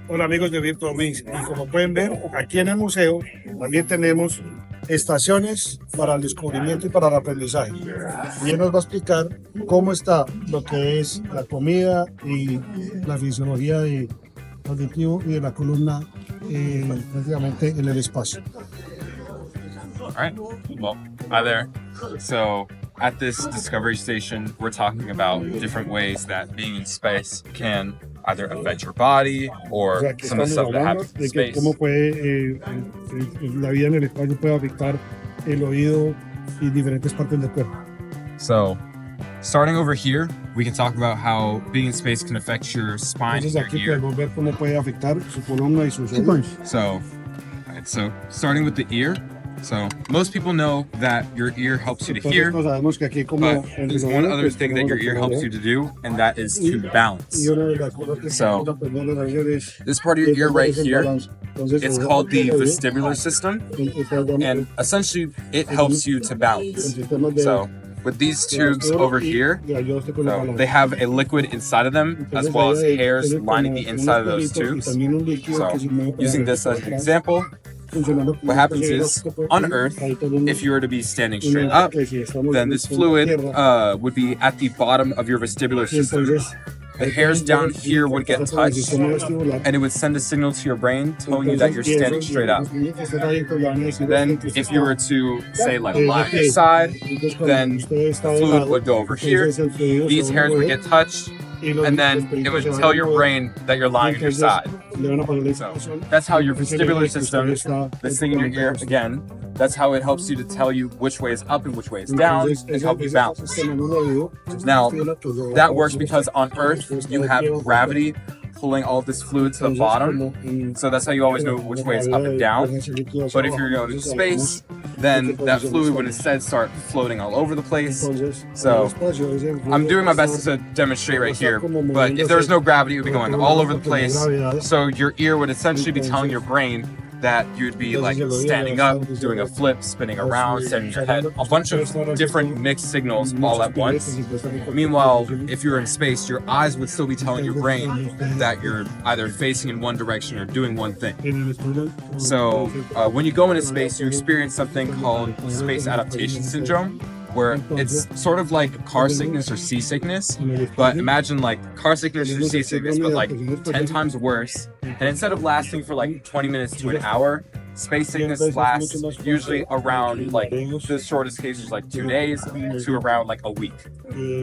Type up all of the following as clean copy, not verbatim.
Hola amigos de Virtual Domingos, y como pueden ver aquí en el museo también tenemos estaciones para el descubrimiento y para el aprendizaje. Y él nos va a explicar cómo está lo que es la comida y la fisiología del auditivo y de la columna prácticamente en el espacio. All right. Well, hi there. So at this discovery station, we're talking about different ways that being in space can either affect your body or some of the stuff that happens in space. Cómo puede la vida en el espacio puede afectar el oído y diferentes partes del cuerpo. So, starting over here, we can talk about how being in space can affect your spine Entonces and aquí your ear. podemos ver cómo puede afectar su columna y sus oídos. So starting with the ear. So most people know that your ear helps you to hear, Nosotros sabemos que aquí but como there's one other thing that your ear helps you to do, and that is to balance. Y una de las cosas que So, estamos aprendiendo a hacer es This part of your ear right here, Entonces, it's called the vestibular system, and essentially it helps you to balance. So with these tubes over here, so they have a liquid inside of them as well as hairs lining the inside of those tubes. So using this as an example, what happens is, on Earth, if you were to be standing straight up, then this fluid would be at the bottom of your vestibular system. The hairs down here would get touched, and it would send a signal to your brain telling you that you're standing straight up. Then, if you were to, say, like lie on your side, then the fluid would go over here, these hairs would get touched, and then it would tell your brain that you're lying on your side. So that's how your vestibular system, this thing in your ear, again, that's how it helps you to tell you which way is up and which way is down and help you balance. Now, that works because on Earth, you have gravity pulling all of this fluid to the bottom. So that's how you always know which way is up and down. But if you're going to space, then that fluid would instead start floating all over the place. So I'm doing my best to demonstrate right here, but if there was no gravity, it would be going all over the place. So your ear would essentially be telling your brain that you'd be like standing up, doing a flip, spinning around, setting your head, a bunch of different mixed signals all at once. Meanwhile, if you're in space, your eyes would still be telling your brain that you're either facing in one direction or doing one thing. So when you go into space, you experience something called space adaptation syndrome, where it's sort of like car sickness or seasickness, but imagine like car sickness or seasickness, but like 10 times worse. And instead of lasting for like 20 minutes to an hour, space sickness lasts usually around like the shortest case is like 2 days to around like a week.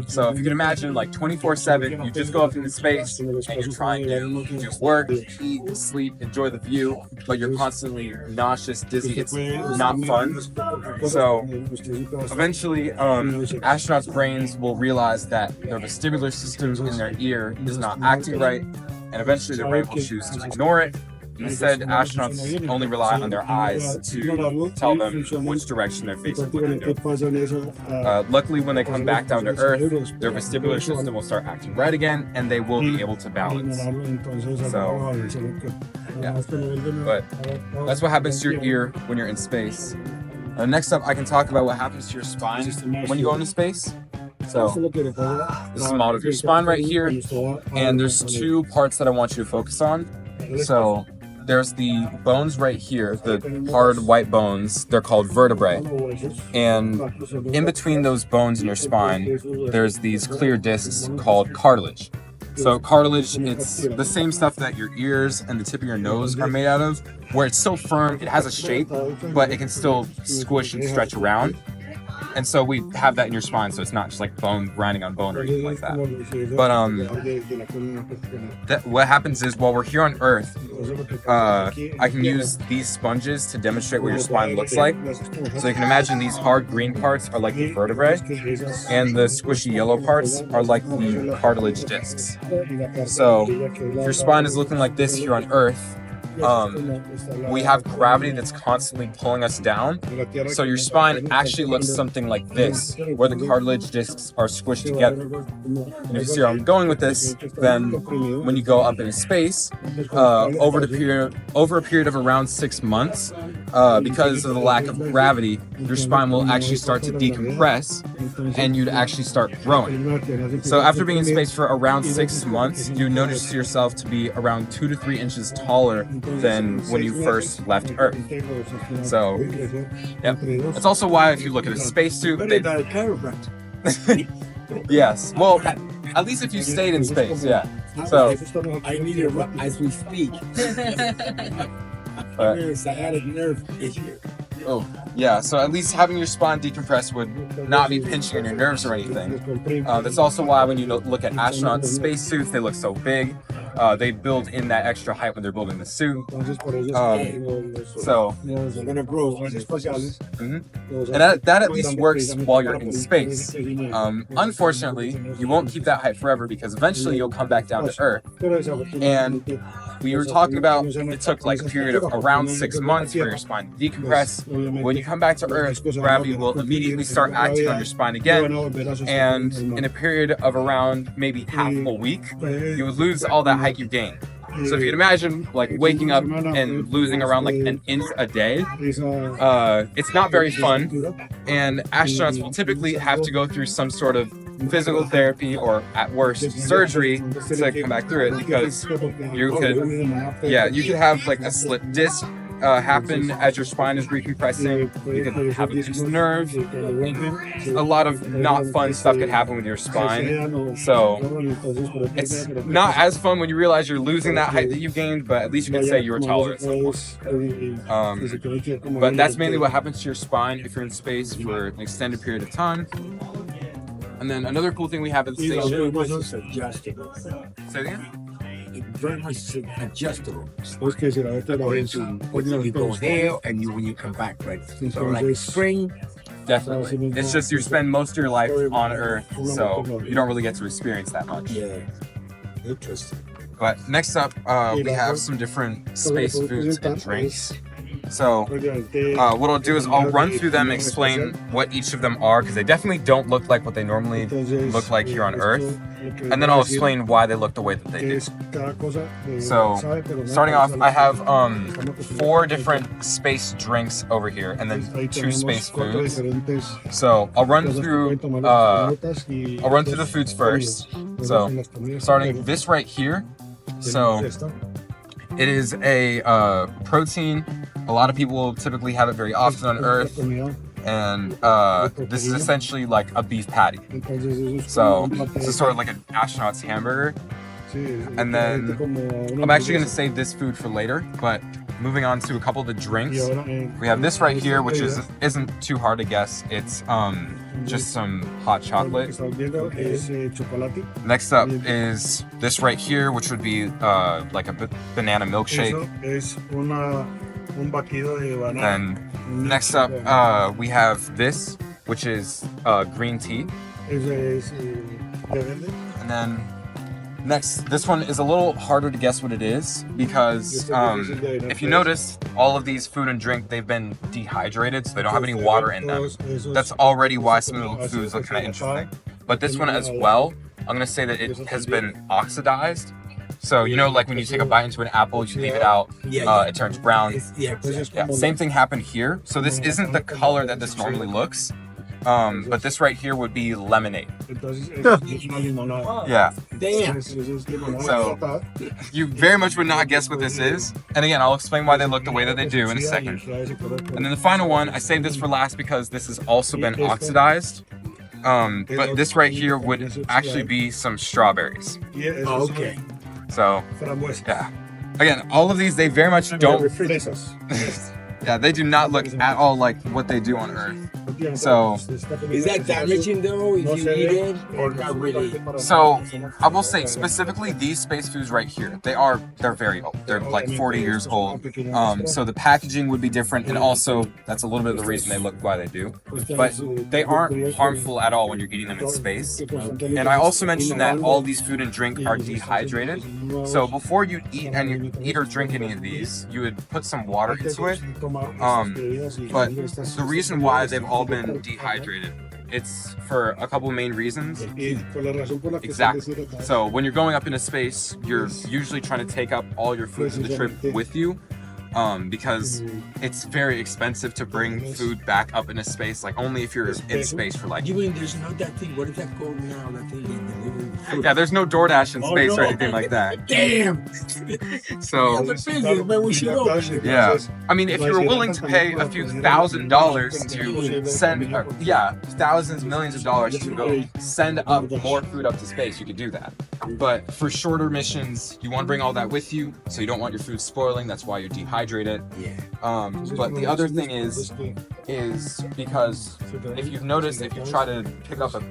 So if you can imagine like 24/7, you just go up into space and you're trying to do work, eat, sleep, enjoy the view, but you're constantly nauseous, dizzy. It's not fun. So eventually, astronauts' brains will realize that their vestibular system in their ear is not acting right, and eventually their brain will choose to ignore it. Instead, astronauts only rely on their eyes to tell them which direction they're facing. Luckily, when they come back down to Earth, their vestibular system will start acting right again, and they will be able to balance. So, yeah. But that's what happens to your ear when you're in space. Next up, I can talk about what happens to your spine when you go into space. So, this is a model of your spine right here, and there's two parts that I want you to focus on. So, there's the bones right here, the hard white bones, they're called vertebrae. And in between those bones in your spine, there's these clear discs called cartilage. So cartilage, it's the same stuff that your ears and the tip of your nose are made out of, where it's so firm, it has a shape, but it can still squish and stretch around. And so we have that in your spine, so it's not just like bone grinding on bone or anything like that. But what happens is while we're here on Earth, I can use these sponges to demonstrate what your spine looks like. So you can imagine these hard green parts are like the vertebrae, and the squishy yellow parts are like the cartilage discs. So if your spine is looking like this here on Earth, we have gravity that's constantly pulling us down. So your spine actually looks something like this, where the cartilage discs are squished together. And if you see where I'm going with this, then when you go up into space, over a period of around 6 months, because of the lack of gravity, your spine will actually start to decompress and you'd actually start growing. So after being in space for around 6 months, you notice yourself to be around 2 to 3 inches taller than when you first left Earth. So, yeah. That's also why if you look at a spacesuit, yes. Well, at least if you stayed in space, yeah. So I need it as we speak. Sciatic nerve issue. Oh, yeah. So at least having your spine decompressed would not be pinching on your nerves or anything. That's also why when you look at astronauts' spacesuits, they look so big. They build in that extra height when they're building the suit. So, and that at least works while you're in space. Unfortunately, you won't keep that height forever because eventually you'll come back down to Earth. And we were talking about it took like a period of around 6 months for your spine to decompress. When you come back to Earth, gravity will immediately start acting on your spine again. And in a period of around maybe half a week, you would lose all that height you gained. So if you can imagine like waking up and losing around like an inch a day, it's not very fun. And astronauts will typically have to go through some sort of physical therapy or at worst surgery to come back through it because you could have like a slip disc happen as your spine is recompressing. You could have a pinched nerve. A lot of not fun stuff could happen with your spine. So it's not as fun when you realize you're losing that height that you gained, but at least you can say you were taller at some point. But that's mainly what happens to your spine if you're in space for an extended period of time. And then another cool thing we have at the station. Say it again? Very much adjustable. According to when you go there and when you come back, right? So like spring. Definitely. It's just you spend most of your life on Earth, so you don't really get to experience that much. Yeah. Interesting. But next up, we have some different space foods and drinks. So what I'll do is I'll run through them and explain what each of them are, because they definitely don't look like what they normally look like here on Earth. And then I'll explain why they look the way that they do. So starting off, I have 4 different space drinks over here, and then 2 space foods. So I'll run through the foods first. So starting this right here. So it is a protein. A lot of people typically have it very often on Earth, and this is essentially like a beef patty. So this is sort of like an astronaut's hamburger. And then I'm actually going to save this food for later, but moving on to a couple of the drinks. We have this right here, which isn't too hard to guess. It's just some hot chocolate. Next up is this right here, which would be like a banana milkshake. Then next up we have this, which is green tea. And then next, this one is a little harder to guess what it is because if you notice, all of these food and drink, they've been dehydrated, so they don't have any water in them. That's already why some of the foods look kind of interesting. But this one as well, I'm going to say that it has been oxidized. So, you know, like when you take a bite into an apple, you leave it out, it turns brown. Yeah, same thing happened here. So this isn't the color that this normally looks. But this right here would be lemonade. Yeah. Damn. So you very much would not guess what this is. And again, I'll explain why they look the way that they do in a second. And then the final one, I saved this for last because this has also been oxidized. But this right here would actually be some strawberries. Okay. So, yeah. Again, all of these, they very much don't... Yeah, they do not look at all like what they do on Earth. So, is that damaging though if you eat it or not really? So, I will say specifically these space foods right here, they're very old. They're like 40 years old. So the packaging would be different, and also that's a little bit of the reason they look why they do. But they aren't harmful at all when you're eating them in space. And I also mentioned that all these food and drink are dehydrated. So before you eat or drink any of these, you would put some water into it. But the reason why they've all been dehydrated, it's for a couple of main reasons. Exactly. So when you're going up into space, you're usually trying to take up all your food for the trip with you. because it's very expensive to bring food back up into space. Like only if you're in space for like. You mean there's not that thing? What is that called now? That thing you deliver food? Yeah, there's no DoorDash in space or anything like that. Damn. So Man, we should go. yeah, I mean, if you were willing to pay a few $1,000s to send, thousands, millions of dollars to go send up more food up to space, you could do that. But for shorter missions, you want to bring all that with you, so you don't want your food spoiling. That's why you dehydrate it. Yeah. But the other thing is because if you've noticed, if you try to pick up a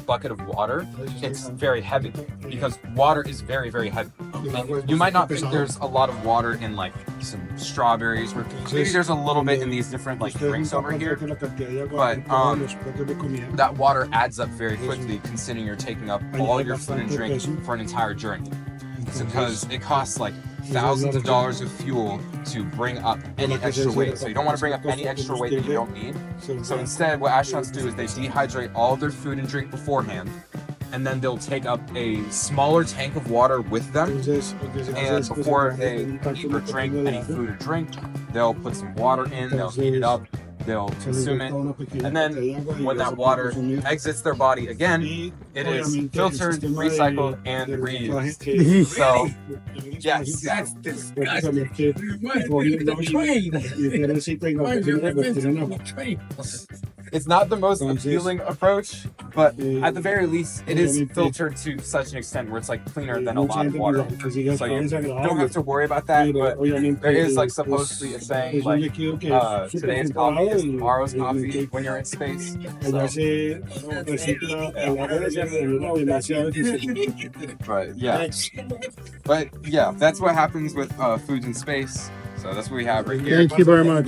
bucket of water, it's very heavy because water is very, very heavy. And you might not think there's a lot of water in like some strawberries, or maybe there's a little bit in these different like drinks over here, but that water adds up very quickly considering you're taking up all your food and drink for an entire journey. It's because it costs like thousands of dollars of fuel to bring up any extra weight. So you don't want to bring up any extra weight that you don't need. So instead, what astronauts do is they dehydrate all their food and drink beforehand, and then they'll take up a smaller tank of water with them. And before they eat or drink any food or drink, they'll put some water in, they'll heat it up, they'll consume it, and then when that water exits their body again, it is filtered, recycled, and reused. So, yes, That's disgusting. it's not the most appealing approach, but at the very least, it is filtered to such an extent where it's like cleaner than a lot of water. So you don't have to worry about that, but there is like supposedly a saying like today's coffee is tomorrow's coffee when you're in space. But yeah, that's what happens with foods in space. So that's what we have right here. Thank you very much.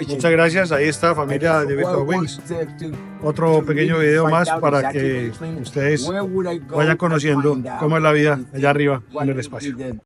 Muchas gracias. Ahí está, familia de Virtual Wings. Otro pequeño video más para que ustedes vayan conociendo cómo es la vida allá arriba en el espacio.